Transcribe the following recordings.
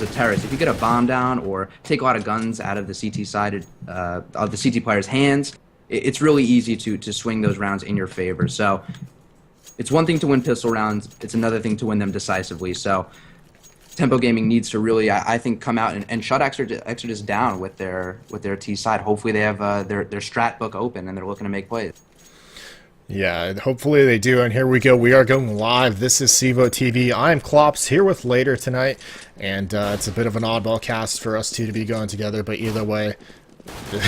a terrorist, if you get a bomb down or take a lot of guns out of the CT side of the CT player's hands, it's really easy to swing those rounds in your favor. So it's one thing to win pistol rounds, it's another thing to win them decisively. So Tempo Gaming needs to really, I think, come out and shut Exertus down with their T side. Hopefully they have their strat book open and they're looking to make plays. Yeah, hopefully they do. And here we go. We are going live. This is CEVO TV. I'm Klops here with Later tonight. And it's a bit of an oddball cast for us two to be going together. But either way,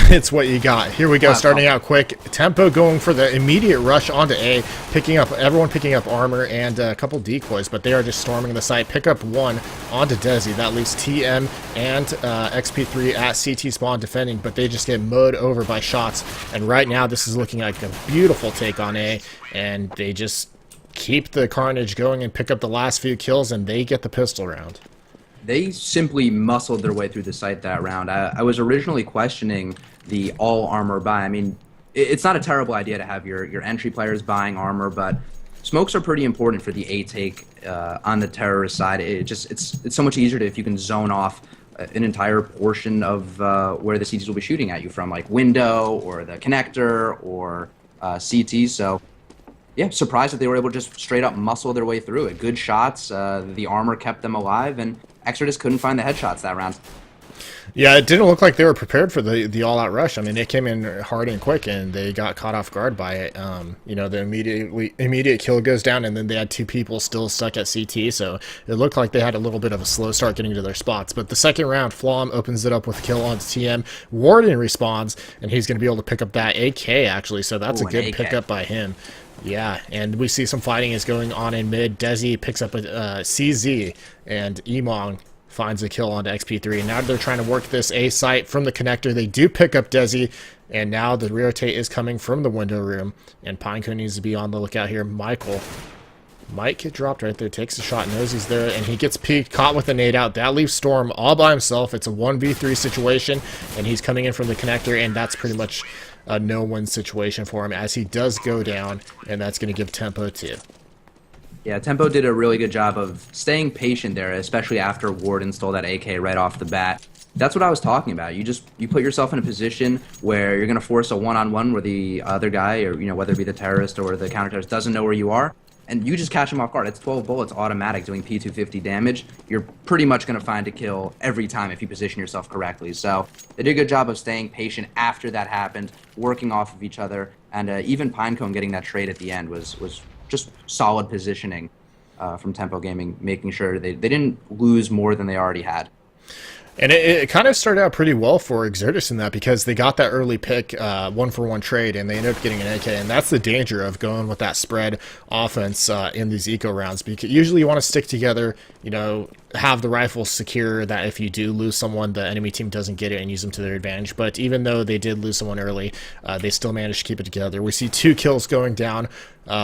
it's what you got. Here we go, starting out quick. Tempo going for the immediate rush onto A, everyone picking up armor and a couple decoys, but they are just storming the site. Pick up one onto Desi. That leaves TM and XP3 at CT spawn defending, but they just get mowed over by shots. And right now, this is looking like a beautiful take on A, and they just keep the carnage going and pick up the last few kills, and they get the pistol round. They simply muscled their way through the site that round. I was originally questioning the all armor buy. I mean, it's not a terrible idea to have your entry players buying armor, but smokes are pretty important for the A take on the terrorist side. It's so much easier if you can zone off an entire portion of where the CTs will be shooting at you from, like window or the connector or CT. So yeah, surprised that they were able to just straight up muscle their way through it. Good shots. The armor kept them alive, and Exertus couldn't find the headshots that round. Yeah, it didn't look like they were prepared for the all-out rush. I mean, they came in hard and quick, and they got caught off guard by it. You know, the immediate kill goes down, and then they had two people still stuck at CT, so it looked like they had a little bit of a slow start getting to their spots. But the second round, Flom opens it up with a kill on TM. Warden responds, and he's going to be able to pick up that AK, actually, so that's a good pickup by him. Yeah, and we see some fighting is going on in mid. Desi picks up a CZ, and Emong finds a kill onto XP3. And now they're trying to work this A site from the connector. They do pick up Desi, and now the rotate is coming from the window room. And Pinecone needs to be on the lookout here. Michael might get dropped right there, takes a shot, knows he's there, and he gets peeked, caught with a nade out. That leaves Storm all by himself. It's a 1v3 situation, and he's coming in from the connector, and that's pretty much a no-win situation for him as he does go down, and that's going to give Tempo 2. Yeah, Tempo did a really good job of staying patient there, especially after Warden stole that AK right off the bat. That's what I was talking about. You put yourself in a position where you're going to force a one-on-one where the other guy, or whether it be the terrorist or the counter-terrorist, doesn't know where you are, and you just catch him off guard. It's 12 bullets automatic doing P250 damage. You're pretty much going to find a kill every time if you position yourself correctly. So they did a good job of staying patient after that happened, working off of each other, and even Pinecone getting that trade at the end was just solid positioning from Tempo Gaming, making sure they didn't lose more than they already had. And it kind of started out pretty well for Exertus in that, because they got that early pick, 1-for-1 trade, and they ended up getting an AK. And that's the danger of going with that spread offense in these eco rounds, because usually you want to stick together, have the rifles secure, that if you do lose someone, the enemy team doesn't get it and use them to their advantage. But even though they did lose someone early, they still managed to keep it together. We see 2 kills going down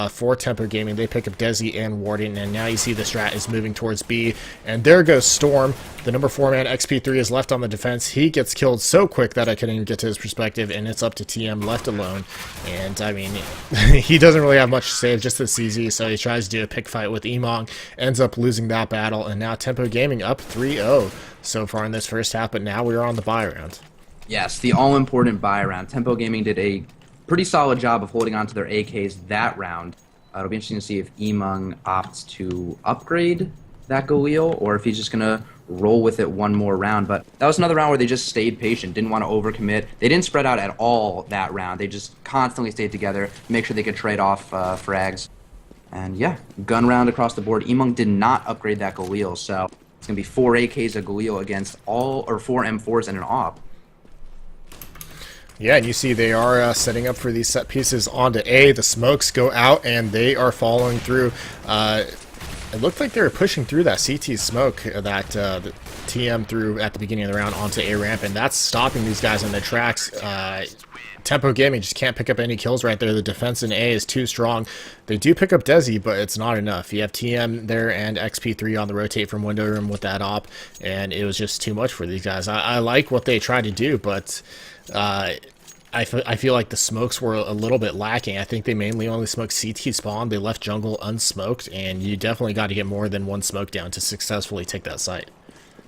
for Tempo Gaming. They pick up Desi and Warden, and now you see the strat is moving towards B, and there goes Storm. The number 4 man, XP3, is left on the defense. He gets killed so quick that I couldn't even get to his perspective, and it's up to TM left alone. And I mean, he doesn't really have much to say, just the CZ, so he tries to do a pick fight with Emong, ends up losing that battle, and now Tempo Gaming up 3-0 so far in this first half, but now we're on the buy round. Yes, the all-important buy round. Tempo Gaming did a pretty solid job of holding on to their AKs that round. It'll be interesting to see if Emong opts to upgrade that Galil, or if he's just going to roll with it one more round. But that was another round where they just stayed patient, didn't want to overcommit. They didn't spread out at all that round. They just constantly stayed together, make sure they could trade off frags. And yeah, gun round across the board. Emong did not upgrade that Galil, so it's going to be 4 AKs of Galil against 4 M4s and an AWP. Yeah, and you see they are setting up for these set pieces onto A. The smokes go out, and they are following through. It looked like they were pushing through that CT smoke that the TM threw at the beginning of the round onto A ramp, and that's stopping these guys in their tracks. Tempo Gaming just can't pick up any kills right there. The defense in A is too strong. They do pick up Desi, but it's not enough. You have TM there and XP3 on the rotate from window room with that op, and it was just too much for these guys. I like what they tried to do, but I feel like the smokes were a little bit lacking. I think they mainly only smoked CT spawn. They left jungle unsmoked, and you definitely got to get more than one smoke down to successfully take that site.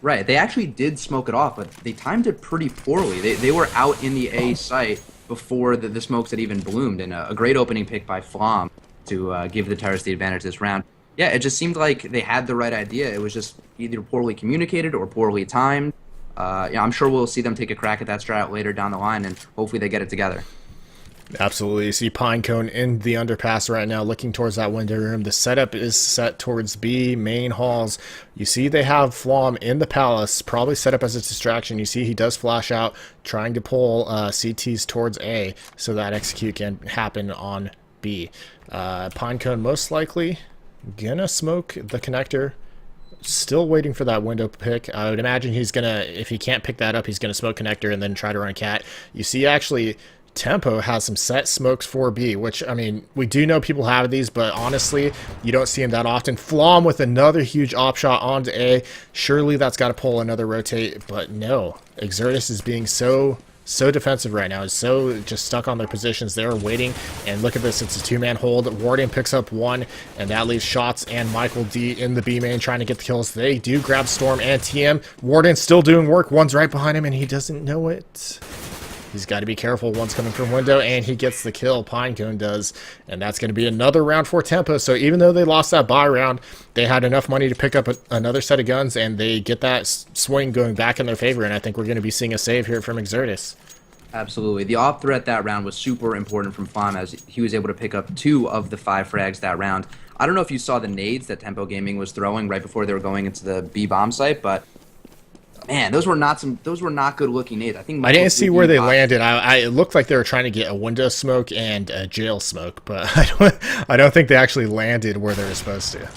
Right. They actually did smoke it off, but they timed it pretty poorly. They were out in the A site before the smokes had even bloomed, and a great opening pick by Flom to give the terrorists the advantage this round. Yeah, it just seemed like they had the right idea. It was just either poorly communicated or poorly timed. Yeah, I'm sure we'll see them take a crack at that strat later down the line, and hopefully they get it together. Absolutely. You see Pinecone in the underpass right now, looking towards that window room. The setup is set towards B, main halls. You see they have Flom in the palace, probably set up as a distraction. You see he does flash out, trying to pull CTs towards A so that execute can happen on B. Pinecone most likely gonna smoke the connector. Still waiting for that window pick. I would imagine he's gonna, if he can't pick that up, he's gonna smoke connector and then try to run a cat. You see actually Tempo has some set smokes for B, which, I mean, we do know people have these, but honestly, you don't see them that often. Flom with another huge op shot onto A. Surely that's got to pull another rotate, but no. Exertus is being so defensive right now. Is so just stuck on their positions. They're waiting, and look at this. It's a two-man hold. Warden picks up one, and that leaves Shots and Michael D in the B main trying to get the kills. They do grab Storm and TM. Warden still doing work. One's right behind him, and he doesn't know it. He's got to be careful. One's coming from window, and he gets the kill. Pinecone does, and that's going to be another round for Tempo. So even though they lost that buy round, they had enough money to pick up another set of guns, and they get that swing going back in their favor, and I think we're going to be seeing a save here from Exertus. Absolutely. The off threat that round was super important from Flom, as he was able to pick up 2 of the 5 frags that round. I don't know if you saw the nades that Tempo Gaming was throwing right before they were going into the B bomb site, but man, those were not good looking nades. I think I didn't see where they landed. It looked like they were trying to get a window smoke and a jail smoke, but I don't think they actually landed where they were supposed to.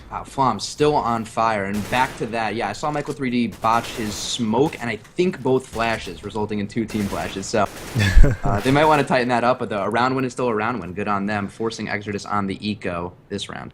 Wow, Flom's still on fire. And back to that, yeah, I saw Michael 3D botch his smoke, and I think both flashes, resulting in 2 team flashes. So they might want to tighten that up, but a round win is still a round win. Good on them, forcing Exertus on the eco this round.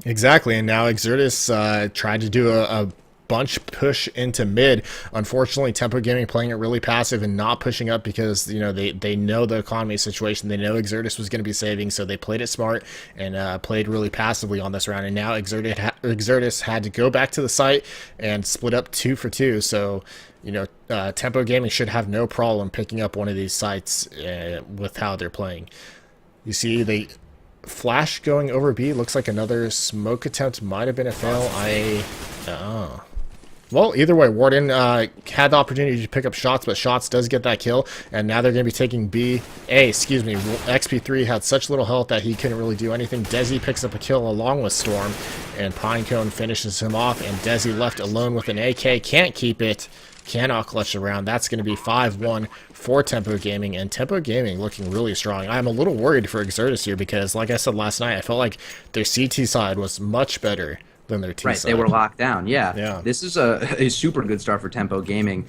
Exactly, and now Exertus tried to do a bunch push into mid. Unfortunately, Tempo Gaming playing it really passive and not pushing up because, you know, they know the economy situation. They know Exertus was going to be saving, so they played it smart and played really passively on this round. And now Exertus had to go back to the site and split up 2 for 2. So, you know, Tempo Gaming should have no problem picking up one of these sites with how they're playing. You see, they flash going over B. Looks like another smoke attempt might have been a fail. Well, either way, Warden had the opportunity to pick up Shots, but Shots does get that kill, and now they're going to be taking B. Excuse me, XP3 had such little health that he couldn't really do anything. Desi picks up a kill along with Storm, and Pinecone finishes him off, and Desi left alone with an AK. Can't keep it, cannot clutch around. That's going to be 5-1 for Tempo Gaming, and Tempo Gaming looking really strong. I'm a little worried for Exertus here because, like I said last night, I felt like their CT side was much better than their T right, side. They were locked down. Yeah. This is a super good start for Tempo Gaming.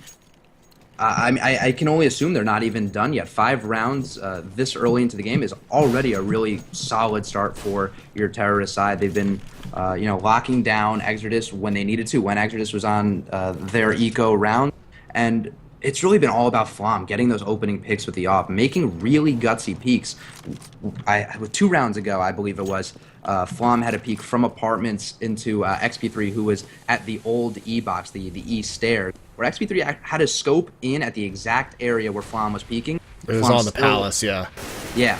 I can only assume they're not even done yet. 5 rounds this early into the game is already a really solid start for your terrorist side. They've been, you know, locking down Exertus when they needed to, when Exertus was on their eco round, and it's really been all about Flom getting those opening picks with the off, making really gutsy peeks. With 2 rounds ago, I believe it was, Flom had a peek from apartments into XP3, who was at the old E box, the E stairs, where XP3 had a scope in at the exact area where Flom was peeking. It was on the palace, yeah. Yeah.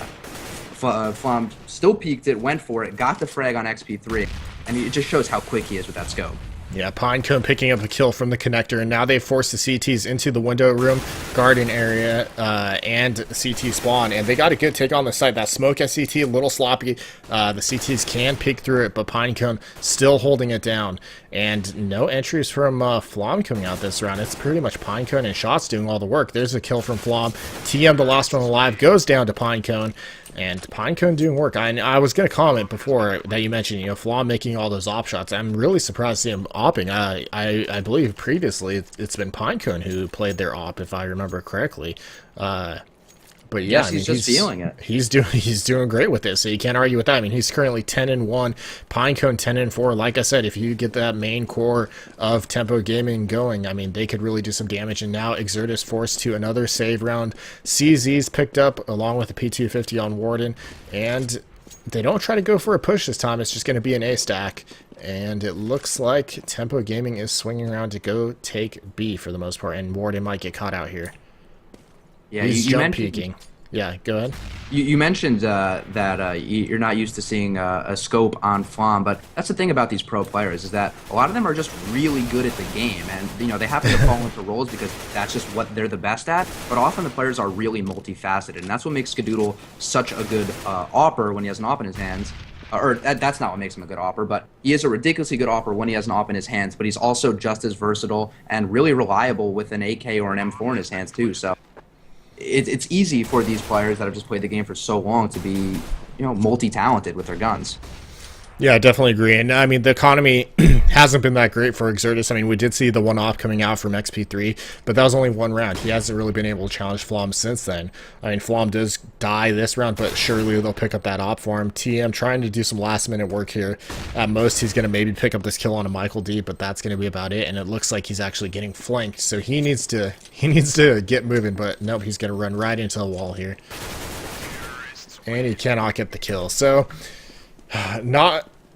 Flom still peeked it, went for it, got the frag on XP3, and it just shows how quick he is with that scope. Yeah, Pinecone picking up a kill from the connector, and now they've forced the CTs into the window room, garden area, and CT spawn, and they got a good take on the site. That smoke at CT, a little sloppy. The CTs can peek through it, but Pinecone still holding it down. And no entries from Flom coming out this round. It's pretty much Pinecone and Shots doing all the work. There's a kill from Flom. TM, the last one alive, goes down to Pinecone. And Pinecone doing work. I was going to comment before that you mentioned, you know, Flom making all those op shots. I'm really surprised to see him opping. I believe previously it's been Pinecone who played their op, if I remember correctly. But yeah, yes, he's just feeling it. He's doing great with it, so you can't argue with that. I mean, he's currently 10-1, Pinecone 10-4. Like I said, if you get that main core of Tempo Gaming going, I mean, they could really do some damage. And now Exertus forced to another save round. CZ's picked up along with the P250 on Warden, and they don't try to go for a push this time. It's just going to be an A stack. And it looks like Tempo Gaming is swinging around to go take B for the most part, and Warden might get caught out here. Yeah, He's you jump mentioned peeking. Yeah, go ahead. you mentioned that you're not used to seeing a scope on Flom, but that's the thing about these pro players is that a lot of them are just really good at the game, and they happen to fall into roles because that's just what they're the best at. But often the players are really multifaceted, and that's what makes Skadoodle such a good AWPer when he has an AWP in his hands. Or that's not what makes him a good AWPer, but he is a ridiculously good AWPer when he has an AWP in his hands. But he's also just as versatile and really reliable with an AK or an M4 in his hands too. So it's easy for these players that have just played the game for so long to be, multi-talented with their guns. Yeah, I definitely agree. And I mean, the economy hasn't been that great for Exertus. I mean, we did see the one op coming out from XP3, but that was only one round. He hasn't really been able to challenge Flom since then. I mean, Flom does die this round, but surely they'll pick up that op for him. TM trying to do some last minute work here. At most, he's going to maybe pick up this kill on a Michael D, but that's going to be about it. And it looks like he's actually getting flanked, so he needs to get moving. But nope, he's going to run right into the wall here, and he cannot get the kill. So.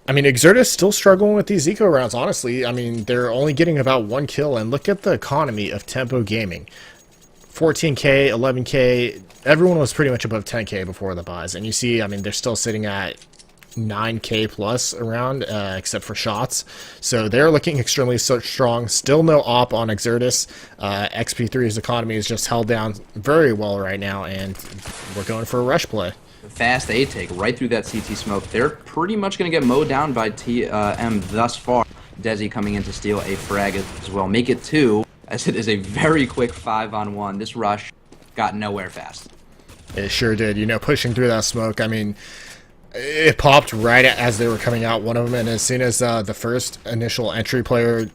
I mean, Exertus still struggling with these eco rounds, honestly. I mean, they're only getting about 1 kill, and look at the economy of Tempo Gaming. 14k, 11k, everyone was pretty much above 10k before the buys, and you see, I mean, they're still sitting at 9k plus around, except for shots. So they're looking extremely strong. Still no op on Exertus. XP3's economy is just held down very well right now, and we're going for a rush play. Fast A take right through that CT smoke. They're pretty much going to get mowed down by TM thus far. Desi coming in to steal a frag as well. Make it 2, as it is a very quick 5-on-1. This rush got nowhere fast. It sure did. Pushing through that smoke. I mean, it popped right as they were coming out, one of them, and as soon as the first initial entry player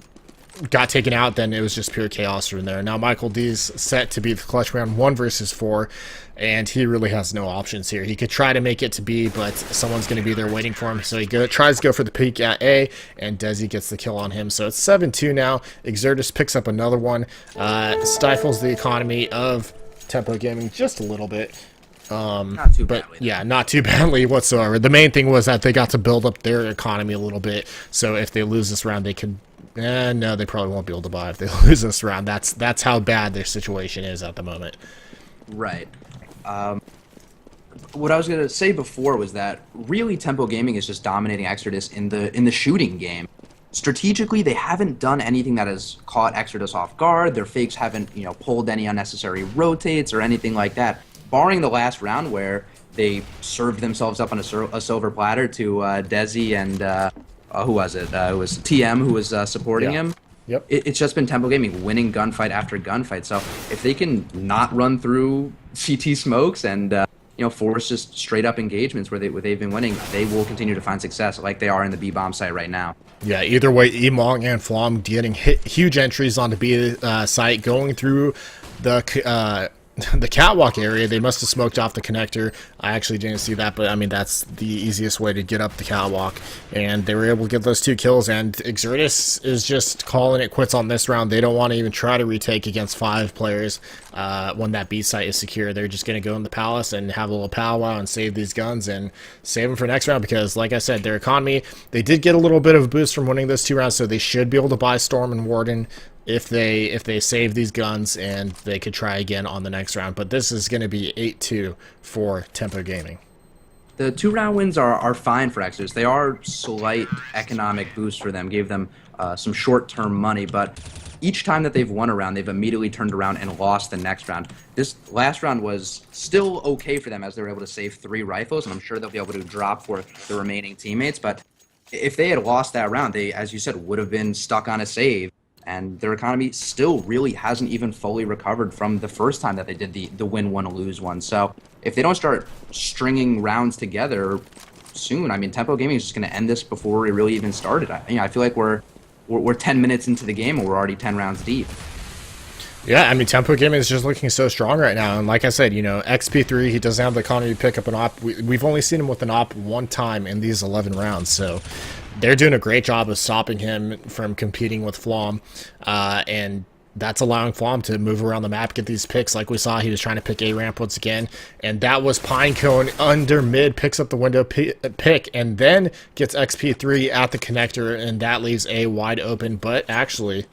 got taken out, then it was just pure chaos from there. Now Michael D's set to be the clutch round 1 versus 4, and he really has no options here. He could try to make it to B, but someone's going to be there waiting for him, so he tries to go for the peek at A, and Desi gets the kill on him. So it's 7-2 now. Exertus picks up another one, stifles the economy of Tempo Gaming just a little bit. Not too badly. Yeah, not too badly whatsoever. The main thing was that they got to build up their economy a little bit, so if they lose this round, they could... no, they probably won't be able to buy if they lose this round. That's how bad their situation is at the moment. Right. What I was going to say before was that really Tempo Gaming is just dominating Exertus in the shooting game. Strategically, they haven't done anything that has caught Exertus off guard. Their fakes haven't, pulled any unnecessary rotates or anything like that. Barring the last round where they served themselves up on a silver platter to Desi and who was it? It was TM who was supporting him. Yep. It's just been Tempo Gaming winning gunfight after gunfight. So if they can not run through CT smokes and force just straight up engagements where they've been winning, they will continue to find success like they are in the B bomb site right now. Yeah, either way, Emong and Flom getting huge entries onto B site, going through the catwalk area. They must have smoked off the connector. I actually didn't see that, but I mean, that's the easiest way to get up the catwalk, and they were able to get those 2 kills, and Exertus is just calling it quits on this round. They don't want to even try to retake against 5 players when that B site is secure. They're just going to go in the palace and have a little powwow and save these guns and save them for next round, because like I said, their economy, they did get a little bit of a boost from winning those 2 rounds, so they should be able to buy Storm and Warden if they save these guns, and they could try again on the next round. But this is going to be 8-2 for Tempo Gaming. The 2-round wins are fine for Exertus. They are slight economic boost for them, gave them some short-term money, but each time that they've won a round, they've immediately turned around and lost the next round. This last round was still okay for them as they were able to save 3 rifles, and I'm sure they'll be able to drop for the remaining teammates, but if they had lost that round, they, as you said, would have been stuck on a save. And their economy still really hasn't even fully recovered from the first time that they did the win one, lose one. So if they don't start stringing rounds together soon, I mean, Tempo Gaming is just going to end this before we really even started. I feel like we're 10 minutes into the game and we're already 10 rounds deep. Yeah, I mean, Tempo Gaming is just looking so strong right now. And like I said, XP3, he doesn't have the economy to pick up an op. We've only seen him with an op 1 time in these 11 rounds. So they're doing a great job of stopping him from competing with Flom. And that's allowing Flom to move around the map, get these picks like we saw. He was trying to pick A ramp once again, and that was Pinecone under mid, picks up the window pick, and then gets XP3 at the connector, and that leaves A wide open. But actually,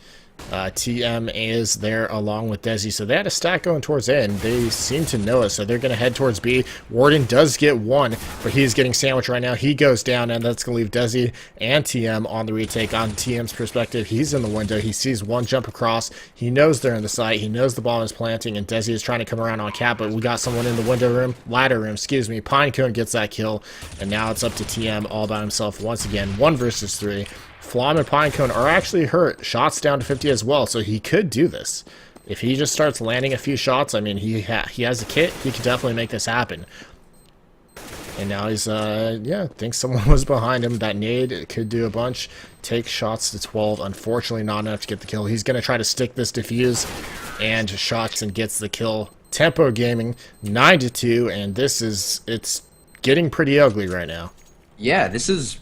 TM is there along with Desi, so they had a stack going towards A, and they seem to know it, so they're going to head towards B. Warden does get one, but he's getting sandwiched right now. He goes down, and that's going to leave Desi and TM on the retake. On TM's perspective, he's in the window. He sees one jump across. He knows they're in the site. He knows the bomb is planting, and Desi is trying to come around on cap, but we got someone in the window room, ladder room, excuse me. Pinecone gets that kill, and now it's up to TM all by himself once again. 1 versus 3. Flom and Pinecone are actually hurt. Shots down to 50 as well, so he could do this. If he just starts landing a few shots, I mean, he has a kit. He could definitely make this happen. And now he's, yeah, thinks someone was behind him. That nade could do a bunch. Take shots to 12. Unfortunately, not enough to get the kill. He's going to try to stick this defuse and shots and gets the kill. Tempo Gaming, 9-2, and this is, it's getting pretty ugly right now. Yeah, this is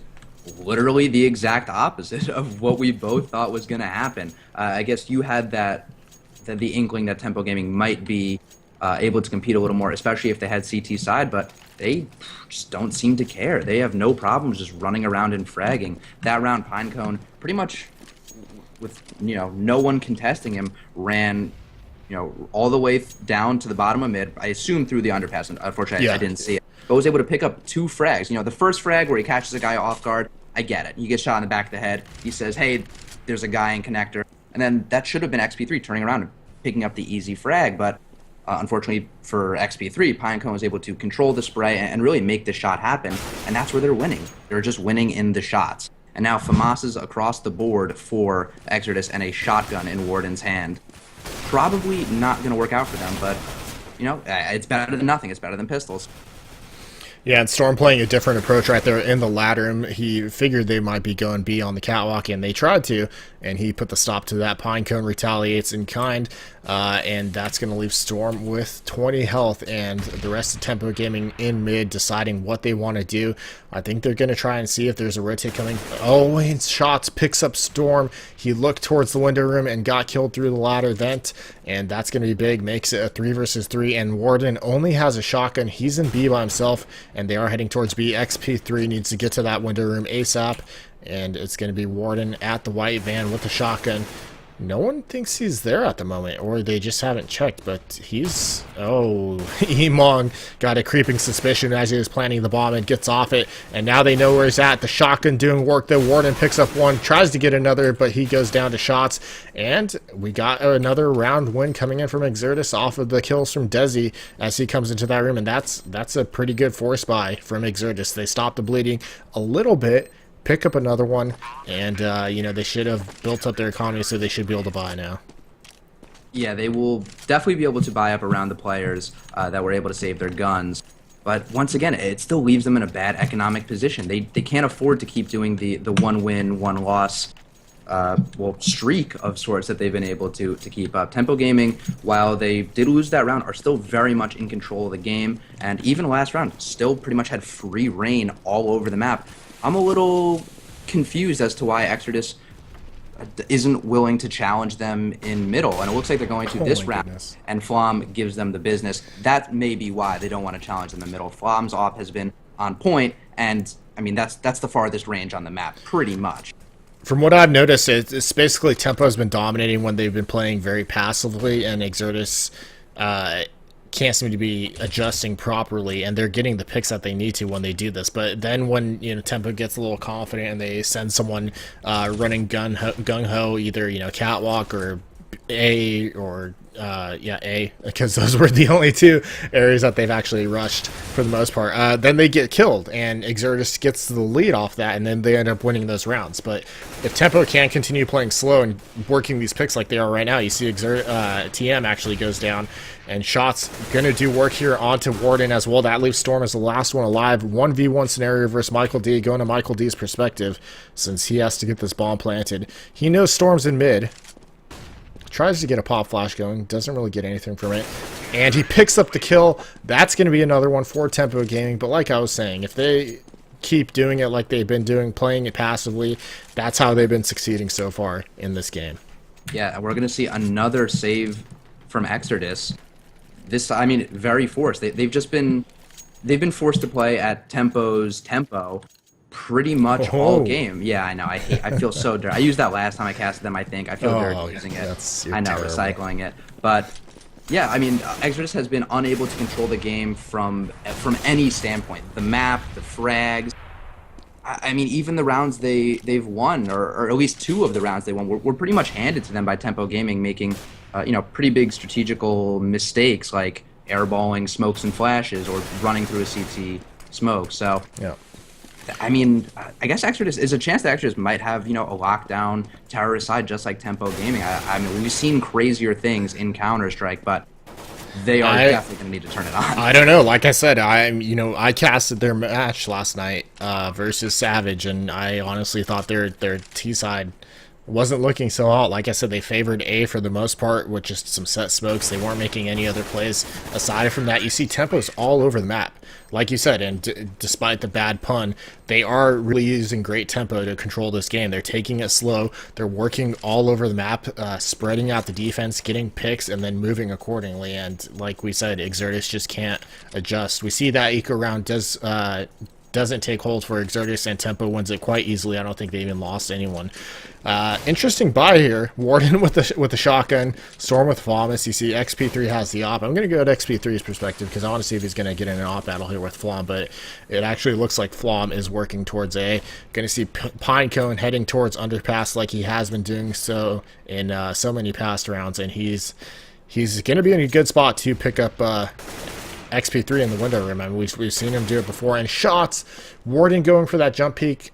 literally the exact opposite of what we both thought was going to happen. I guess you had the inkling that Tempo Gaming might be able to compete a little more, especially if they had CT side, but they just don't seem to care. They have no problems just running around and fragging. That round, Pinecone, pretty much with, no one contesting him, ran, all the way down to the bottom of mid. I assume through the underpass, and unfortunately, I didn't see it. But was able to pick up 2 frags. The first frag where he catches a guy off guard, I get it. He gets shot in the back of the head. He says, hey, there's a guy in connector. And then that should have been XP3 turning around and picking up the easy frag. But unfortunately for XP3, Pinecone was able to control the spray and really make the shot happen. And that's where they're winning. They're just winning in the shots. And now FAMAS is across the board for Exertus and a shotgun in Warden's hand. Probably not going to work out for them, but, it's better than nothing. It's better than pistols. Yeah, and Storm playing a different approach right there in the ladder room. He figured they might be going B on the catwalk, and they tried to, and he put the stop to that. Pinecone retaliates in kind, and that's going to leave Storm with 20 health, and the rest of Tempo Gaming in mid deciding what they want to do. I think they're going to try and see if there's a rotate coming. Oh, and shots picks up Storm. He looked towards the window room and got killed through the ladder vent, and that's going to be big. Makes it a 3 versus 3, and Warden only has a shotgun. He's in B by himself, and they are heading towards B. XP3 needs to get to that window room ASAP, and it's going to be Warden at the white van with the shotgun. No one thinks he's there at the moment, or they just haven't checked, but he's... Oh, Emong got a creeping suspicion as he was planting the bomb and gets off it, and now they know where he's at. The shotgun doing work. The Warden picks up one, tries to get another, but he goes down to shots, and we got another round win coming in from Exertus off of the kills from Desi as he comes into that room, and that's a pretty good force buy from Exertus. They stopped the bleeding a little bit, pick up another one, and they should have built up their economy, so they should be able to buy now. Yeah, they will definitely be able to buy up around the players that were able to save their guns. But once again, it still leaves them in a bad economic position. They can't afford to keep doing the 1 win, 1 loss streak of sorts that they've been able to keep up. Tempo Gaming, while they did lose that round, are still very much in control of the game, and even last round still pretty much had free reign all over the map. I'm a little confused as to why Exertus isn't willing to challenge them in middle, and it looks like they're going to this round, and Flom gives them the business. That may be why they don't want to challenge them in middle. Flom's off has been on point, and I mean that's the farthest range on the map, pretty much. From what I've noticed, it's basically Tempo's been dominating when they've been playing very passively, and Exertus can't seem to be adjusting properly, and they're getting the picks that they need to when they do this. But then when Tempo gets a little confident and they send someone running gung-ho, either catwalk or A, or A, because those were the only 2 areas that they've actually rushed for the most part, then they get killed, and Exertus gets the lead off that, and then they end up winning those rounds. But if Tempo can't continue playing slow and working these picks like they are right now, you see TM actually goes down, and shots gonna do work here onto Warden as well. That leaves Storm as the last one alive. 1v1 scenario versus Michael D, going to Michael D's perspective, since he has to get this bomb planted. He knows Storm's in mid, tries to get a pop flash going, doesn't really get anything from it, and he picks up the kill. That's going to be another one for Tempo Gaming, but like I was saying, if they keep doing it like they've been doing, playing it passively, that's how they've been succeeding so far in this game. Yeah, we're gonna see another save from Exertus. This, I mean, very forced. They've been forced to play at Tempo's tempo pretty much all Oh, game. Yeah, I know. I feel so dirty. I used that last time I casted them, I think. I feel dirty using it. you're I know, terrible. recycling it. But yeah, I mean, Exodus has been unable to control the game from any standpoint. The map, the frags. I mean, even the rounds they've won, or at least two of the rounds they won, were pretty much handed to them by Tempo Gaming, making pretty big strategical mistakes like airballing smokes and flashes or running through a CT smoke. So Yeah. I mean, I guess Exodus is a chance that Exodus might have, a lockdown terrorist side just like Tempo Gaming. I mean, we've seen crazier things in Counter-Strike, but they are definitely going to need to turn it on. I don't know. Like I said, I casted their match last night versus Savage, and I honestly thought their T side wasn't looking so hot. Like I said, they favored A for the most part with just some set smokes. They weren't making any other plays. Aside from that, you see tempos all over the map. Like you said, and despite the bad pun, they are really using great tempo to control this game. They're taking it slow. They're working all over the map, spreading out the defense, getting picks, and then moving accordingly. And like we said, Exertus just can't adjust. We see that eco round doesn't take hold for Exertus, and Tempo wins it quite easily. I don't think they even lost anyone. Interesting buy here. Warden with the shotgun, Storm with Flawless. You see XP3 has the op. I'm going to go at XP3's perspective because I want to see if he's going to get in an op battle here with Flom, but it actually looks like Flom is working towards A. Going to see Pinecone heading towards Underpass like he has been doing so in so many past rounds, and he's going to be in a good spot to pick up XP3 in the window room. I mean, we've seen him do it before. And shots, Warden going for that jump peek.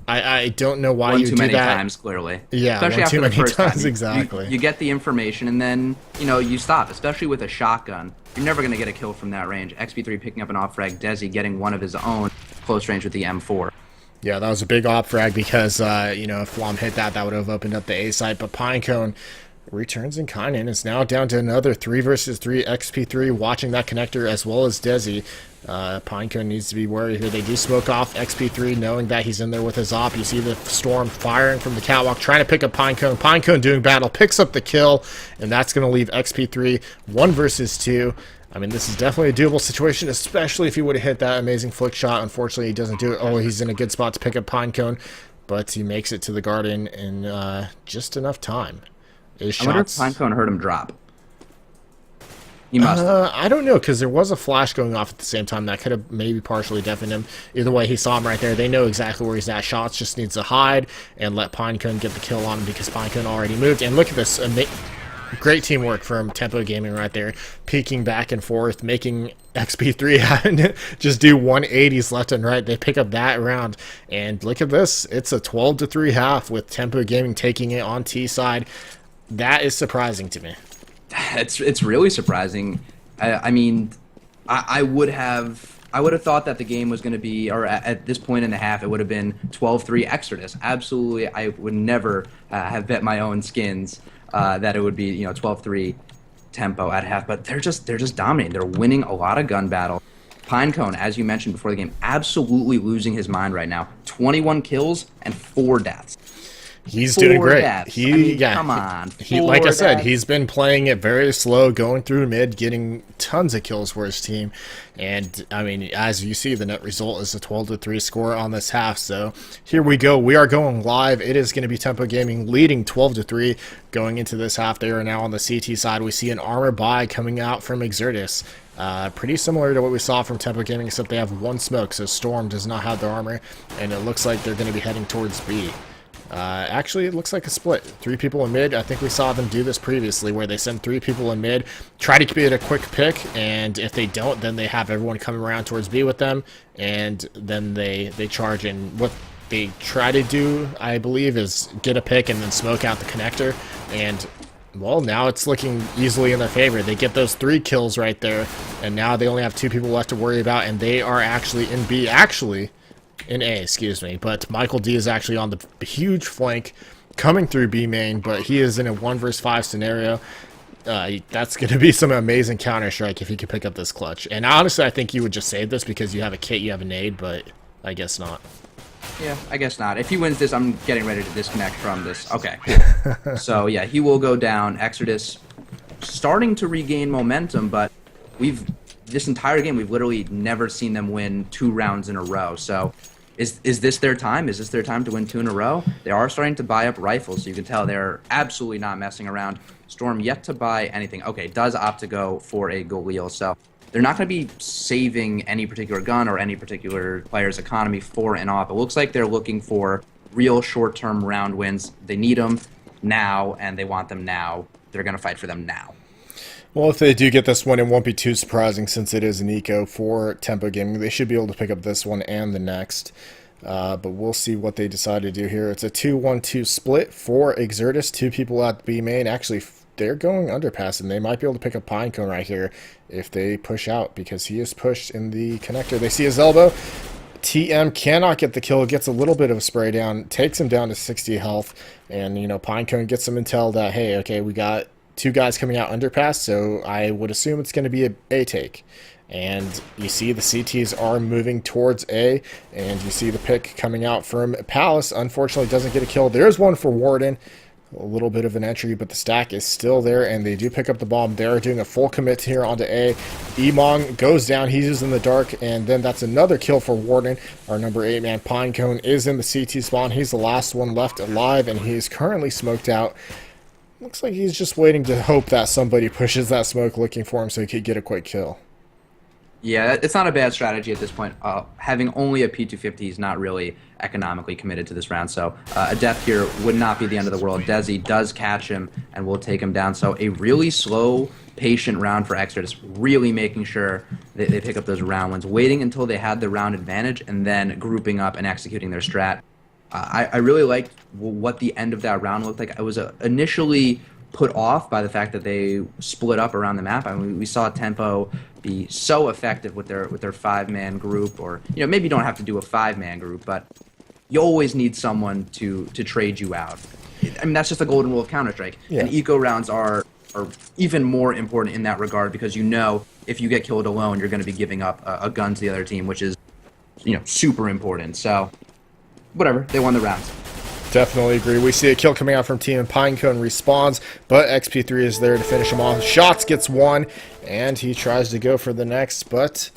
I don't know why you do that. One too many times, clearly. Yeah, especially one after too the many first times, time. exactly. You get the information and then you stop. Especially with a shotgun, you're never going to get a kill from that range. XP3 picking up an off frag, Desi getting one of his own close range with the M4. Yeah, that was a big op frag because if Flom hit that would have opened up the A site. But Pinecone returns in kind, and it's now down to another 3 versus 3. XP3 watching that connector as well as Desi. Pinecone needs to be worried here. They do smoke off XP3 knowing that he's in there with his op. You see the Storm firing from the catwalk, trying to pick up Pinecone. Pinecone doing battle, picks up the kill, and that's going to leave XP3 1 versus 2. I mean, this is definitely a doable situation, especially if he would have hit that amazing flick shot. Unfortunately, he doesn't do it. Oh, he's in a good spot to pick up Pinecone, but he makes it to the garden in just enough time. I wonder if Pinecone heard him drop. He must. I don't know, because there was a flash going off at the same time that could have maybe partially deafened him. Either way, he saw him right there. They know exactly where he's at. Shots just needs to hide and let Pinecone get the kill on him because Pinecone already moved. And look at this. Great teamwork from Tempo Gaming right there. Peeking back and forth, making XP3 just do 180s left and right. They pick up that round. And look at this. It's a 12-3 half with Tempo Gaming taking it on T side. That is surprising to me. It's really surprising. I mean, I would have thought that the game was going to be, or at this point in the half, it would have been 12-3 Exertus. Absolutely, I would never have bet my own skins that it would be 12-3 Tempo at half. But they're just dominating. They're winning a lot of gun battle. Pinecone, as you mentioned before the game, absolutely losing his mind right now. 21 kills and 4 deaths. He's doing great. Come on. Like I said, he's been playing it very slow, going through mid, getting tons of kills for his team. And, I mean, as you see, the net result is a 12-3 score on this half. So, here we go. We are going live. It is going to be Tempo Gaming leading 12-3 going into this half. They are now on the CT side. We see an armor buy coming out from Exertus. Pretty similar to what we saw from Tempo Gaming, except they have 1 smoke, so Storm does not have the armor. And it looks like they're going to be heading towards B. Actually, it looks like a split. 3 people in mid. I think we saw them do this previously, where they send 3 people in mid, try to get a quick pick, and if they don't, then they have everyone coming around towards B with them, and then they charge in. What they try to do, I believe, is get a pick and then smoke out the connector, and well, now it's looking easily in their favor. They get those 3 kills right there, and now they only have 2 people left to worry about, and they are actually in B. In A, excuse me, but Michael D is actually on the huge flank coming through B main, but he is in a 1 versus 5 scenario. That's going to be some amazing Counter-Strike if he could pick up this clutch. And honestly, I think you would just save this because you have a kit, you have a nade, but I guess not. Yeah, I guess not. If he wins this, I'm getting ready to disconnect from this. Okay, cool. So yeah, he will go down. Exertus starting to regain momentum, but we've this entire game we've literally never seen them win 2 rounds in a row. So is this their time? Is this their time to win 2 in a row? They are starting to buy up rifles, so you can tell they're absolutely not messing around. Storm yet to buy anything. Okay, does opt to go for a Galil, so they're not going to be saving any particular gun or any particular player's economy for an op. It looks like they're looking for real short-term round wins. They need them now, and they want them now. They're going to fight for them now. Well, if they do get this one, it won't be too surprising since it is an eco for Tempo Gaming. They should be able to pick up this one and the next. But we'll see what they decide to do here. It's a 2-1-2 split for Exertus. 2 people at B main. Actually, they're going underpass, and they might be able to pick up Pinecone right here if they push out, because he is pushed in the connector. They see his elbow. TM cannot get the kill, gets a little bit of a spray down, takes him down to 60 health, and, you know, Pinecone gets some intel that, hey, okay, we got 2 guys coming out underpass, so I would assume it's going to be a take. And you see the CTs are moving towards A, and you see the pick coming out from Palace. Unfortunately, doesn't get a kill. There's one for Warden. A little bit of an entry, but the stack is still there, and they do pick up the bomb. They're doing a full commit here onto A. Emong goes down. He's in the dark, and then that's another kill for Warden. Our number 8 man, Pinecone, is in the CT spawn. He's the last one left alive, and he's currently smoked out. Looks like he's just waiting to hope that somebody pushes that smoke looking for him so he could get a quick kill. Yeah, it's not a bad strategy at this point. Having only a P250 is not really economically committed to this round, so a death here would not be the end of the world. Desi does catch him and will take him down, so a really slow, patient round for Exertus, really making sure they pick up those round wins, waiting until they had the round advantage and then grouping up and executing their strat. I really liked what the end of that round looked like. I was initially put off by the fact that they split up around the map. I mean, we saw Tempo be so effective with their 5-man group, or, you know, maybe you don't have to do a 5-man group, but you always need someone to trade you out. I mean, that's just the golden rule of Counter-Strike. Yeah. And eco rounds are even more important in that regard, because you know if you get killed alone, you're going to be giving up a gun to the other team, which is, you know, super important. So, whatever, they won the rounds. Definitely agree. We see a kill coming out from Team, and Pinecone respawns, but XP3 is there to finish him off. Shots gets one, and he tries to go for the next, but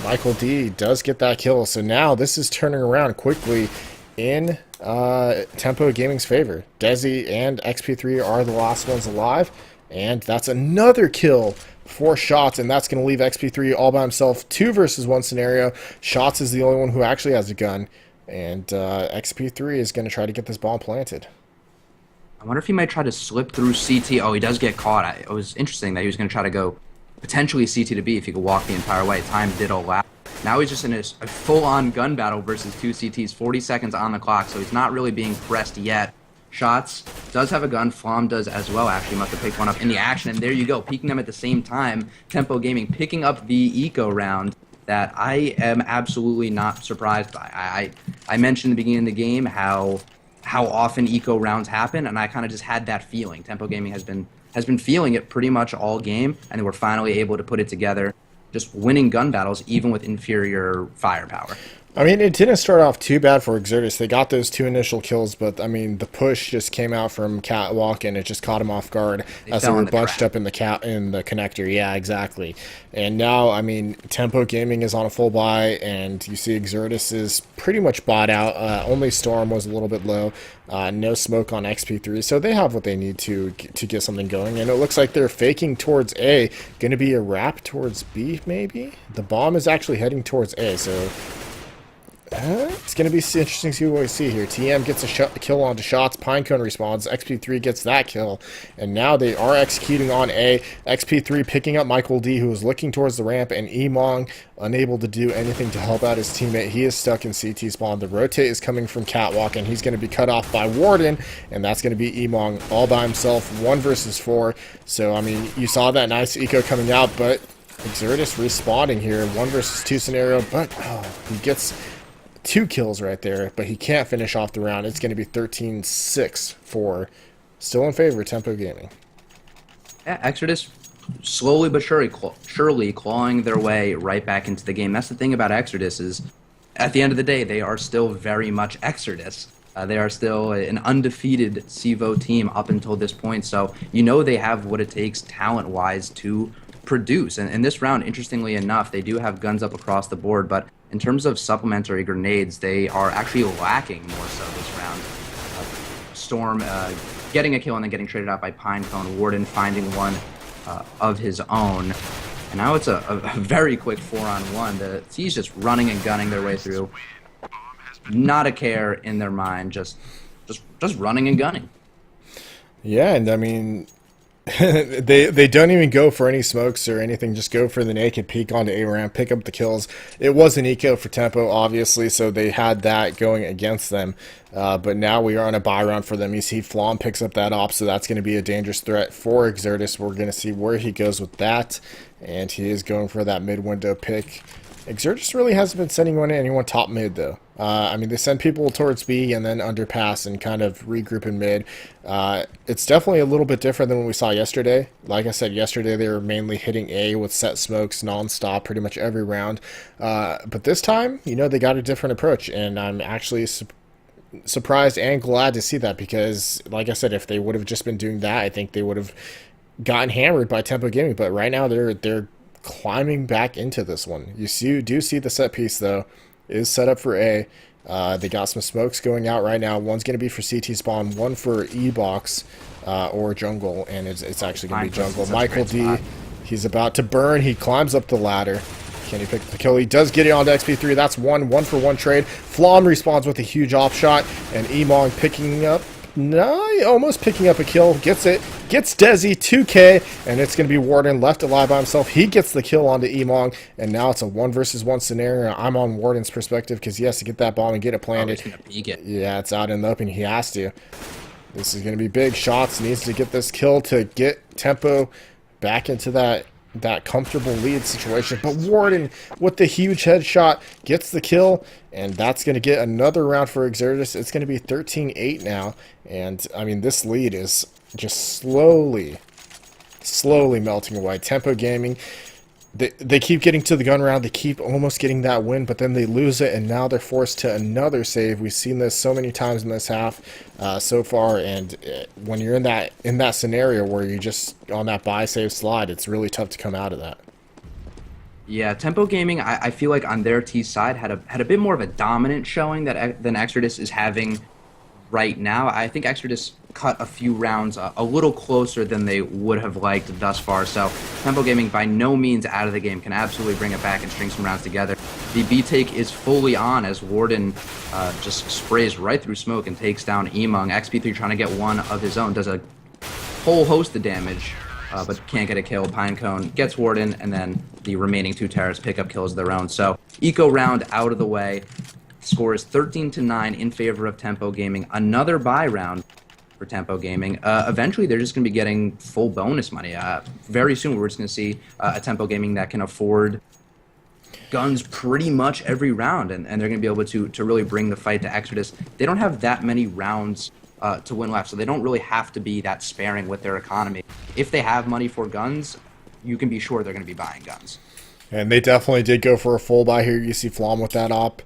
Michael D does get that kill. So now this is turning around quickly in Tempo Gaming's favor. Desi and XP3 are the last ones alive, and that's another kill. 4 shots, and that's going to leave XP3 all by himself. 2 versus 1 scenario. Shots is the only one who actually has a gun. And XP3 is going to try to get this bomb planted. I wonder if he might try to slip through CT. Oh, he does get caught. It was interesting that he was going to try to go potentially CT to B if he could walk the entire way. Time did allow. Now he's just in a full-on gun battle versus 2 CTs. 40 seconds on the clock, so he's not really being pressed yet. Shots does have a gun. Flom does as well, actually. Must have picked one up in the action. And there you go, peeking them at the same time. Tempo Gaming picking up the eco round that I am absolutely not surprised by. I mentioned in the beginning of the game how often eco rounds happen, and I kind of just had that feeling. Tempo Gaming has been feeling it pretty much all game, and they were finally able to put it together, just winning gun battles even with inferior firepower. I mean, it didn't start off too bad for Exertus. They got those 2 initial kills, but, I mean, the push just came out from Catwalk, and it just caught him off guard as they were bunched up in the connector. Yeah, exactly. And now, I mean, Tempo Gaming is on a full buy, and you see Exertus is pretty much bought out. Only Storm was a little bit low. No smoke on XP3, so they have what they need to get something going. And it looks like they're faking towards A. Going to be a wrap towards B, maybe? The bomb is actually heading towards A, so it's going to be interesting to see what we see here. TM gets a kill onto shots. Pinecone respawns. XP3 gets that kill. And now they are executing on A. XP3 picking up Michael D, who is looking towards the ramp, and Emong unable to do anything to help out his teammate. He is stuck in CT spawn. The rotate is coming from Catwalk, and he's going to be cut off by Warden, and that's going to be Emong all by himself. 1 versus 4. So, I mean, you saw that nice eco coming out, but Exertus respawning here. 1 versus 2 scenario, but he gets 2 kills right there, but he can't finish off the round. It's going to be 13-6 for, still in favor of Tempo Gaming. Yeah, Exertus slowly but surely clawing their way right back into the game. That's the thing about Exertus is at the end of the day, they are still very much Exertus. They are still an undefeated CEVO team up until this point. So you know they have what it takes talent-wise to produce. And in this round, interestingly enough, they do have guns up across the board, but in terms of supplementary grenades, they are actually lacking more so this round. Storm getting a kill and then getting traded out by Pinecone. Warden finding one of his own. And now it's a very quick 4-on-1. The C's just running and gunning their way through. Not a care in their mind, just running and gunning. Yeah, and I mean, they don't even go for any smokes or anything. Just go for the naked peek onto A-ramp, pick up the kills. It was an eco for Tempo, obviously, so they had that going against them. But now we are on a buy round for them. You see Flom picks up that op, so that's going to be a dangerous threat for Exertus. We're going to see where he goes with that, and he is going for that mid-window pick. Exertus really hasn't been sending anyone top mid, though. I mean, they send people towards B and then underpass and kind of regroup in mid. It's definitely a little bit different than what we saw yesterday. Like I said, yesterday they were mainly hitting A with set smokes nonstop pretty much every round. But this time, you know, they got a different approach, and I'm actually surprised and glad to see that because, like I said, if they would have just been doing that, I think they would have gotten hammered by Tempo Gaming. But right now, they're climbing back into this one. You do see the set piece, though, is set up for A. They got some smokes going out right now. One's going to be for CT spawn, one for E-box or jungle, and it's actually going to be jungle. Michael D, he's about to burn. He climbs up the ladder. Can he pick the kill? He does get it onto XP3. That's one for one trade. Flom responds with a huge op shot, and Emong picking up. No, almost picking up a kill. Gets it. Gets Desi 2K, and it's going to be Warden left alive by himself. He gets the kill onto Emong, and now it's a 1 versus 1 scenario. I'm on Warden's perspective because he has to get that bomb and get it planted. Yeah, it's out in the open. He has to. This is going to be big. Shots needs to get this kill to get Tempo back into that comfortable lead situation. But Warden with the huge headshot gets the kill, and that's going to get another round for Exertus. It's going to be 13-8 now, and I mean, this lead is just slowly melting away. Tempo Gaming, they keep getting to the gun round, they keep almost getting that win, but then they lose it, and now they're forced to another save. We've seen this so many times in this half so far, and when you're in that scenario where you're just on that buy save slide, it's really tough to come out of that. Yeah, Tempo Gaming, I feel like on their T side had a bit more of a dominant showing than Exertus is having right now. I think Exertus cut a few rounds a little closer than they would have liked thus far. So Tempo Gaming by no means out of the game, can absolutely bring it back and string some rounds together. The B take is fully on as Warden just sprays right through smoke and takes down Emong. XP3 trying to get one of his own, does a whole host of damage, but can't get a kill. Pinecone gets Warden, and then the remaining 2 terrorists pick up kills of their own. So eco round out of the way. Score is 13-9 in favor of Tempo Gaming. Another buy round for Tempo Gaming. Eventually, they're just going to be getting full bonus money. Very soon, we're just going to see a Tempo Gaming that can afford guns pretty much every round, and they're going to be able to really bring the fight to Exertus. They don't have that many rounds to win left, so they don't really have to be that sparing with their economy. If they have money for guns, you can be sure they're going to be buying guns. And they definitely did go for a full buy here. You see Flom with that op.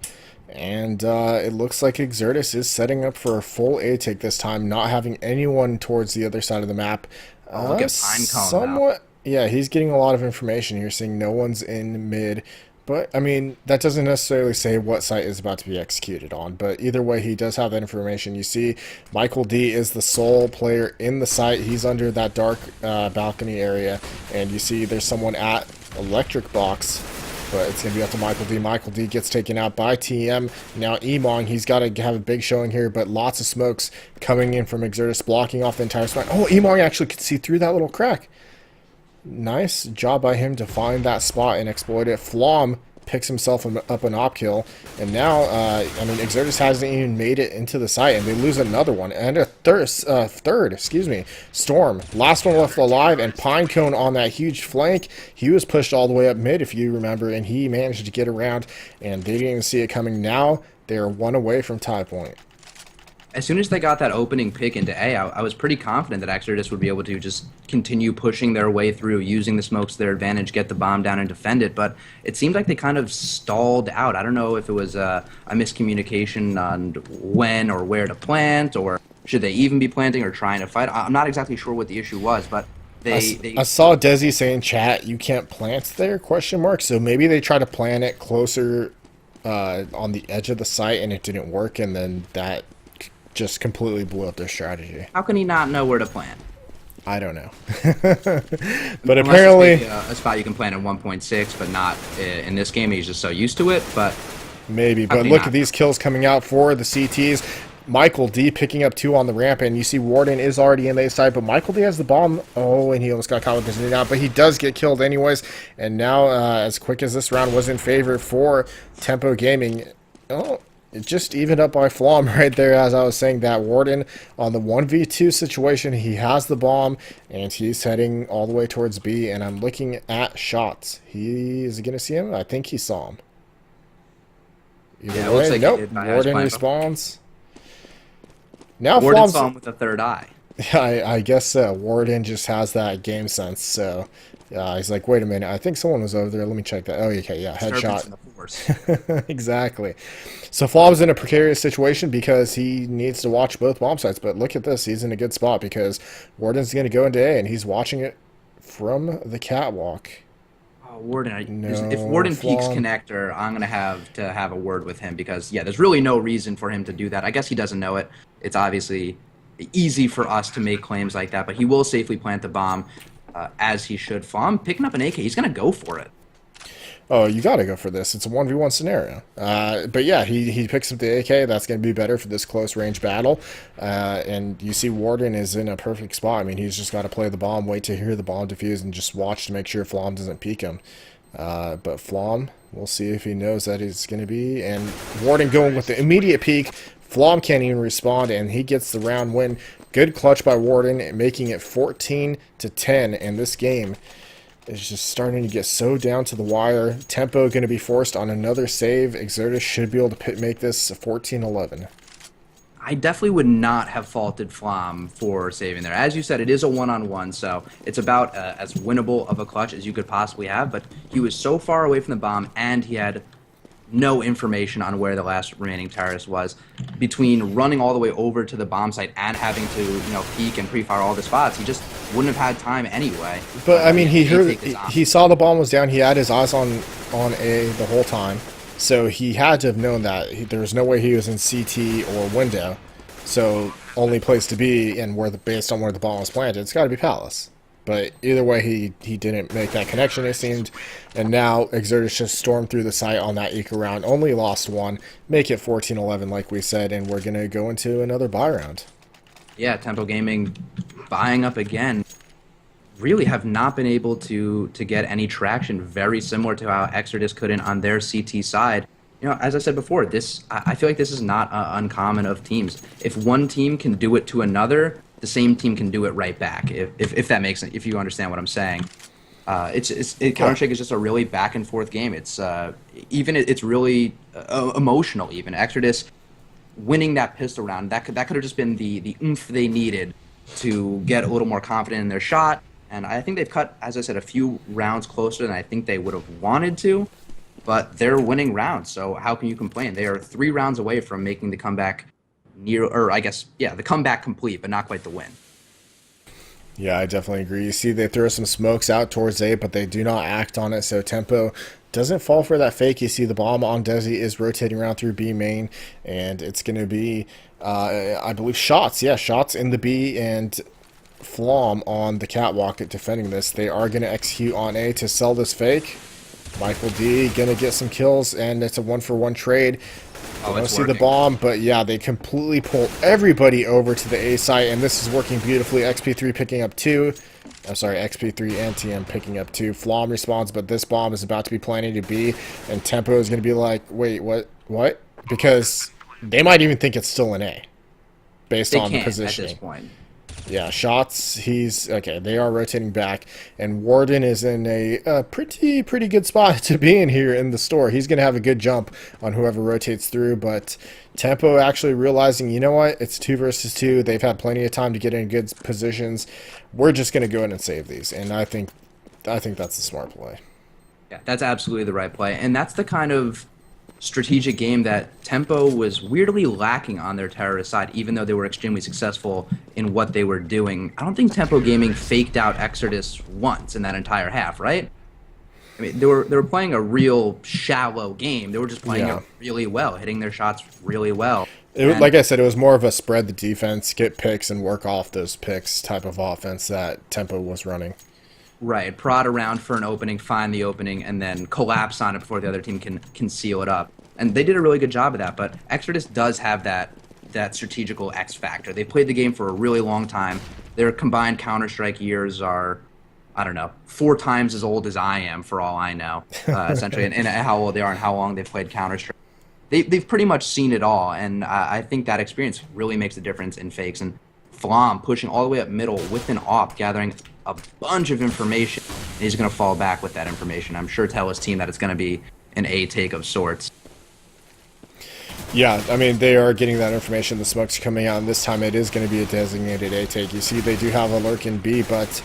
And it looks like Exertus is setting up for a full A take this time, not having anyone towards the other side of the map. Look at Pinecone somewhat, yeah, he's getting a lot of information here, seeing no one's in mid. But, I mean, that doesn't necessarily say what site is about to be executed on. But either way, he does have that information. You see, Michael D is the sole player in the site. He's under that dark balcony area. And you see there's someone at Electric Box. But it's going to be up to Michael D. Michael D gets taken out by TM. Now Emong, he's got to have a big showing here, but lots of smokes coming in from Exertus, blocking off the entire spot. Oh, Emong actually could see through that little crack. Nice job by him to find that spot and exploit it. Flom picks himself up an op kill, and now, I mean, Exertus hasn't even made it into the site, and they lose another one, and a third, Storm, last one left alive, and Pinecone on that huge flank. He was pushed all the way up mid, if you remember, and he managed to get around, and they didn't even see it coming. Now they're 1 away from tie point. as soon as they got that opening pick into A, I was pretty confident that Exertus would be able to just continue pushing their way through, using the smokes to their advantage, get the bomb down and defend it. But it seemed like they kind of stalled out. I don't know if it was a miscommunication on when or where to plant, or should they even be planting or trying to fight. I'm not exactly sure what the issue was, but I saw Desi saying chat, you can't plant there, question mark. So maybe they tried to plant it closer on the edge of the site and it didn't work, and then that just completely blew up their strategy. How can he not know where to plant? I don't know. But Unless apparently it's maybe a spot you can plant at 1.6, but not in this game. He's just so used to it. But maybe. But look at these kills coming out for the CTs. Michael D picking up 2 on the ramp, and you see Warden is already in the A side, but Michael D has the bomb. Oh, and he almost got caught with his knee out, but he does get killed anyways. And now, as quick as this round was in favor for Tempo Gaming, oh, it just evened up by Flom right there. As I was saying, that Warden on the 1v2 situation, he has the bomb, and he's heading all the way towards B, and I'm looking at shots. Is he going to see him? I think he saw him. Yeah, it looks like nope. Warden respawns. Now Warden Flom's saw him with a third eye. Yeah, I guess Warden just has that game sense. So he's like, wait a minute, I think someone was over there. Let me check that. Oh, okay, yeah, headshot. Exactly. So Flom's in a precarious situation because he needs to watch both bomb sites. But look at this, he's in a good spot because Warden's going to go into A, and he's watching it from the catwalk. Warden, No, if Warden Flom. peeks connector, I'm gonna have to have a word with him because there's really no reason for him to do that. I guess he doesn't know it. It's obviously easy for us to make claims like that, but he will safely plant the bomb as he should. Flom picking up an AK, he's gonna go for it. Oh, you got to go for this. It's a 1v1 scenario. But yeah, he picks up the AK. That's going to be better for this close range battle. And you see Warden is in a perfect spot. I mean, he's just got to play the bomb, wait to hear the bomb defuse, and just watch to make sure Flom doesn't peek him. But Flom, we'll see if he knows that he's going to be. And Warden going with the immediate peek. Flom can't even respond, and he gets the round win. Good clutch by Warden, making it 14-10 in this game. It's just starting to get so down to the wire. Tempo going to be forced on another save. Exertus should be able to make this 14-11. I definitely would not have faulted Flom for saving there. As you said, it is a one-on-one, so it's about as winnable of a clutch as you could possibly have, but he was so far away from the bomb, and he had no information on where the last remaining terrorist was. Between running all the way over to the bomb site and having to, peek and pre-fire all the spots, he just wouldn't have had time anyway. But I mean, he saw the bomb was down. He had his eyes on A the whole time, so he had to have known that there was no way he was in CT or window. So only place to be, and based on where the bomb was planted, it's got to be Palace. But either way, he didn't make that connection, it seemed. And now Exertus just stormed through the site on that eco round. Only lost 1. Make it 14-11 like we said. And we're going to go into another buy round. Yeah, Tempo Gaming buying up again. Really have not been able to get any traction. Very similar to how Exertus couldn't on their CT side. As I said before, I feel like this is not uncommon of teams. If one team can do it to another, the same team can do it right back. If that makes sense, if you understand what I'm saying. Counter-Strike is just a really back and forth game. It's really emotional. Even Exertus winning that pistol round, that could have just been the oomph they needed to get a little more confident in their shot. And I think they've cut, as I said, a few rounds closer than I think they would have wanted to. But they're winning rounds, so how can you complain? They are 3 rounds away from making the comeback the comeback complete, but not quite the win. Yeah, I definitely agree. You see they throw some smokes out towards A, but they do not act on it, so Tempo doesn't fall for that fake. You see the bomb on Desi is rotating around through B main, and it's going to be, I believe, shots. Yeah, shots in the B, and Flom on the catwalk at defending this. They are going to execute on A to sell this fake. Michael D going to get some kills, and it's a 1-for-1 trade. I don't see the bomb, but yeah, they completely pull everybody over to the A site, and this is working beautifully. XP3 picking up 2. I'm sorry, XP3 and TM picking up 2. Flom responds, but this bomb is about to be planted to B, and Tempo is going to be like, wait, what? Because they might even think it's still an A, based on the positioning. At this point. Yeah, shots. He's okay. They are rotating back, and Warden is in a pretty good spot to be in here in the store. He's going to have a good jump on whoever rotates through, but Tempo actually realizing, you know what? It's 2 versus 2. They've had plenty of time to get in good positions. We're just going to go in and save these, and I think that's a smart play. Yeah, that's absolutely the right play. And that's the kind of strategic game that Tempo was weirdly lacking on their terrorist side, even though they were extremely successful in what they were doing. I don't think Tempo Gaming faked out Exertus once in that entire half, right? I mean, they were playing a real shallow game. They were just playing it really well, hitting their shots really well. Like I said, it was more of a spread the defense, get picks, and work off those picks type of offense that Tempo was running. Right, prod around for an opening, find the opening, and then collapse on it before the other team can seal it up. And they did a really good job of that, but Exertus does have that strategical X factor. They played the game for a really long time. Their combined Counter-Strike years are, I don't know, 4 times as old as I am, for all I know, essentially, and how old they are and how long they've played Counter-Strike. They've pretty much seen it all, and I think that experience really makes a difference in fakes. And Flom pushing all the way up middle with an AWP, gathering a bunch of information. And he's going to fall back with that information. I'm sure tell his team that it's going to be an A take of sorts. Yeah, I mean, they are getting that information. The smoke's coming out, and this time it is going to be a designated A take. You see, they do have a lurk in B, but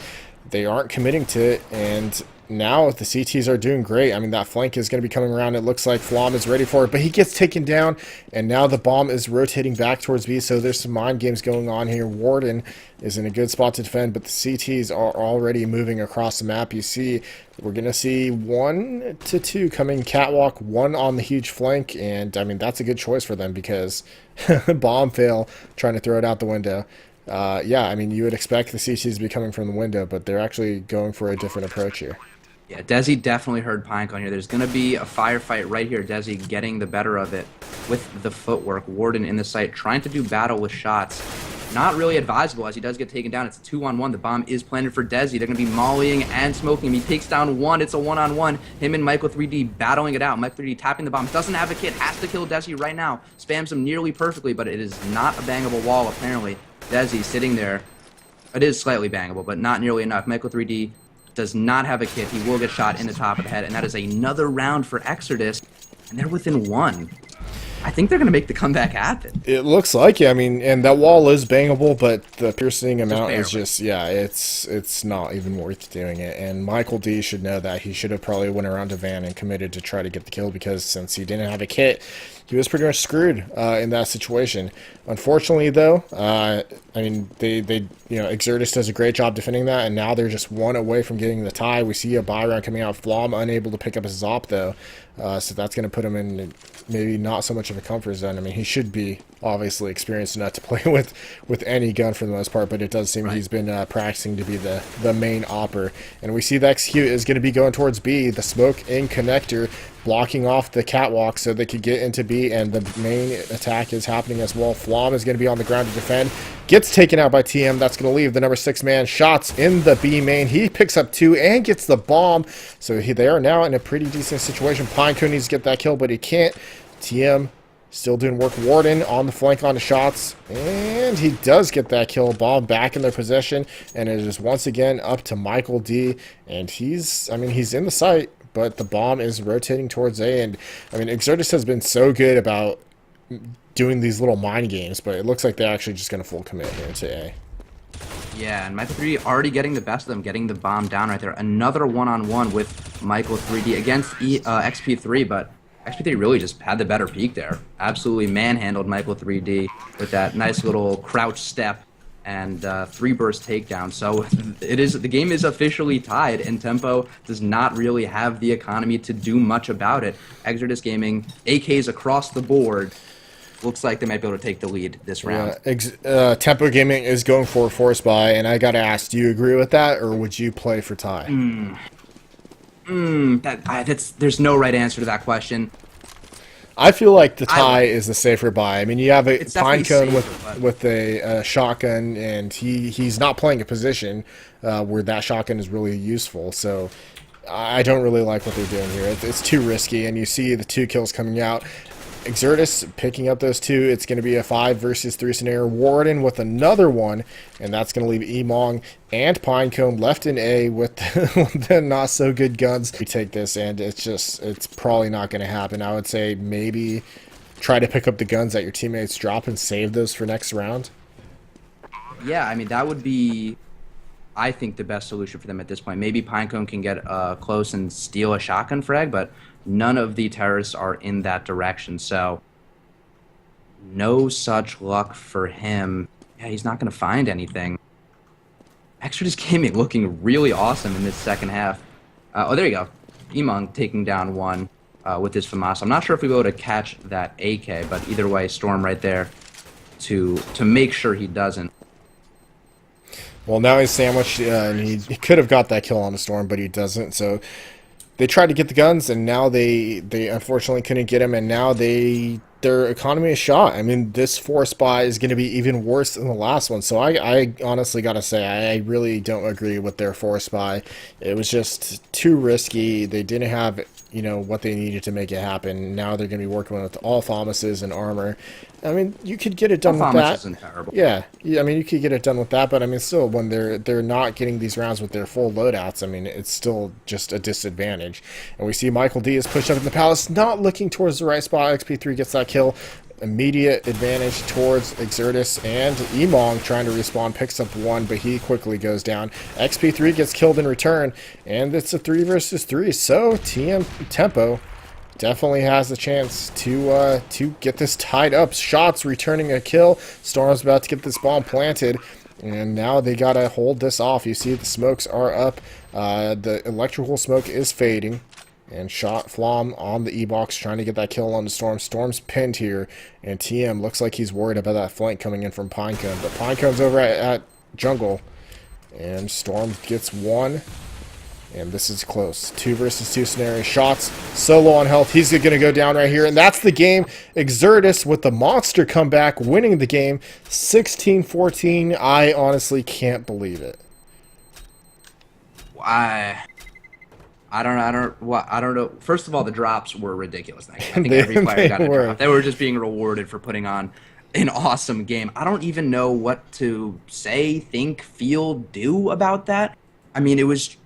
they aren't committing to it, and now the CTs are doing great. I mean, that flank is going to be coming around. It looks like Flom is ready for it, but he gets taken down, and now the bomb is rotating back towards B, so there's some mind games going on here. Warden is in a good spot to defend, but the CTs are already moving across the map. You see, we're going to see 1 to 2 coming catwalk, 1 on the huge flank, and, I mean, that's a good choice for them because bomb fail, trying to throw it out the window. Yeah, I mean, you would expect the CTs to be coming from the window, but they're actually going for a different approach here. Yeah, Desi definitely heard Pinecone here. There's going to be a firefight right here. Desi getting the better of it with the footwork. Warden in the site trying to do battle with shots. Not really advisable as he does get taken down. It's a 2-on-1. The bomb is planted for Desi. They're going to be mollying and smoking him. He takes down 1. It's a 1-on-1. Him and Michael 3D battling it out. Michael 3D tapping the bomb. Doesn't have a kit. Has to kill Desi right now. Spams him nearly perfectly, but it is not a bangable wall apparently. Desi sitting there. It is slightly bangable, but not nearly enough. Michael 3D does not have a kit. He will get shot in the top of the head, and that is another round for Exertus, and they're within 1. I think they're going to make the comeback happen. It looks like it. I mean, and that wall is bangable, but the piercing amount is just, yeah, it's not even worth doing it. And Michael D should know that. He should have probably went around to Van and committed to try to get the kill, because since he didn't have a kit, he was pretty much screwed in that situation. Unfortunately, though, I mean, they Exertus does a great job defending that, and now they're just 1 away from getting the tie. We see a buy round coming out. Flom unable to pick up his op, though, so that's going to put him in maybe not so much of a comfort zone. I mean, he should be obviously experienced enough to play with any gun for the most part, but it does seem he's been practicing to be the main opper. And we see the execute is going to be going towards B. The smoke in connector blocking off the catwalk so they could get into B, and the main attack is happening as well. Flom is going to be on the ground to defend. Gets taken out by TM. That's going to leave the number 6 man. Shots in the B main. He picks up 2 and gets the bomb. So they are now in a pretty decent situation. Pinecone needs to get that kill, but he can't. TM still doing work. Warden on the flank on the shots, and he does get that kill. Bomb back in their possession, and it is once again up to Michael D. And he's in the site, but the bomb is rotating towards A. And I mean, Exertus has been so good about doing these little mind games, but it looks like they're actually just going to full commit here to A. Yeah, and Michael 3D already getting the best of them, getting the bomb down right there. Another 1-on-1 with Michael 3D against XP3, but XP3 really just had the better peak there. Absolutely manhandled Michael 3D with that nice little crouch step and 3-burst takedown. So the game is officially tied, and Tempo does not really have the economy to do much about it. Exertus Gaming, AKs across the board. Looks like they might be able to take the lead this round. Tempo Gaming is going for a force buy, and I gotta ask, do you agree with that, or would you play for tie? There's no right answer to that question. I feel like the tie is the safer buy. I mean, you have a Pinecone with a shotgun, and he's not playing a position where that shotgun is really useful. So I don't really like what they're doing here. It's too risky, and you see the 2 kills coming out. Exertus picking up those two. It's going to be a 5 versus 3 scenario. Warden with another one, and that's going to leave Emong and Pinecone left in A with the not so good guns. We take this, and it's probably not going to happen. I would say maybe try to pick up the guns that your teammates drop and save those for next round. Yeah, I mean, that would be, I think, the best solution for them at this point. Maybe Pinecone can get close and steal a shotgun frag, but none of the terrorists are in that direction, so no such luck for him. Yeah, he's not going to find anything. Exertus Gaming looking really awesome in this second half. Oh, there you go. Emong taking down one with his FAMAS. I'm not sure if we'll be able to catch that AK, but either way, Storm right there to make sure he doesn't. Well, now he's sandwiched, and he could have got that kill on the Storm, but he doesn't, so they tried to get the guns, and now they unfortunately couldn't get him, and now their economy is shot. I mean, this force buy is going to be even worse than the last one, so I honestly got to say, I really don't agree with their force buy. It was just too risky. They didn't have, you know, what they needed to make it happen. Now they're going to be working with all FAMASes and armor. I mean, you could get it done with that. Isn't terrible. Yeah, I mean, you could get it done with that, but I mean, still, when they're not getting these rounds with their full loadouts, I mean, it's still just a disadvantage. And we see Michael D is pushed up in the palace, not looking towards the right spot. XP3 gets that kill. Immediate advantage towards Exertus, and Emong trying to respawn picks up one, but he quickly goes down. XP3 gets killed in return, and it's a 3 versus 3. So TM Tempo definitely has a chance to get this tied up. Shots returning a kill. Storm's about to get this bomb planted, and now they gotta hold this off. You see the smokes are up. The electrical smoke is fading. And shot Flom on the E-box, trying to get that kill on the Storm. Storm's pinned here, and TM looks like he's worried about that flank coming in from Pinecone. But Pinecone's over at Jungle, and Storm gets one. And this is close. 2 versus 2 scenario. Shots, solo on health. He's going to go down right here, and that's the game. Exertus with the monster comeback, winning the game 16-14. I honestly can't believe it. I don't know. First of all, the drops were ridiculous. I think every player got a drop. They were just being rewarded for putting on an awesome game. I don't even know what to say, think, feel, do about that. I mean, it was